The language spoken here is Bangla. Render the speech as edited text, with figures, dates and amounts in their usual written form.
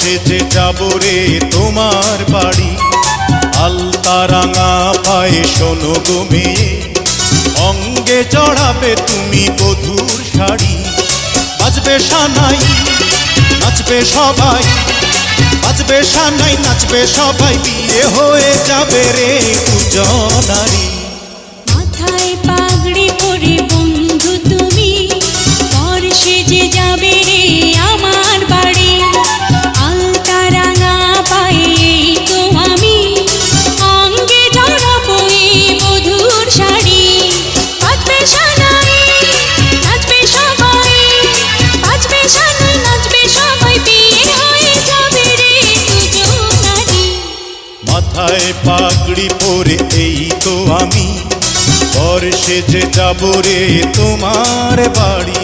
সেজে যাব রে তোমার বাড়ি। আলতা রাঙা পায়ে শোনো গো মেয়ে, অঙ্গে জড়াবে তুমি বধূর শাড়ি। বাজবে সানাই নাচবে সবাই, বাজবে সানাই নাচবে সবাই, বিয়ে হয়ে যাবে রে দুজনারি। মাথায় পাগড়ি পরে বন্ধু তুমি, বর সেজে যাবে রে আমার বাড়ি। আলতা রাঙা পায়ে এই তো আমি, অঙ্গে জড়াবো এই বধূর শাড়ি। বাজবে সানাই নাচবে সবাই, বাজবে সানাই নাচবে সবাই, বিয়ে হয়ে যাবে রে দুজনারি। মাথায় পাগড়ি পরে এই তো আমি, বর সেজে যাব রে তোমার বাড়ি।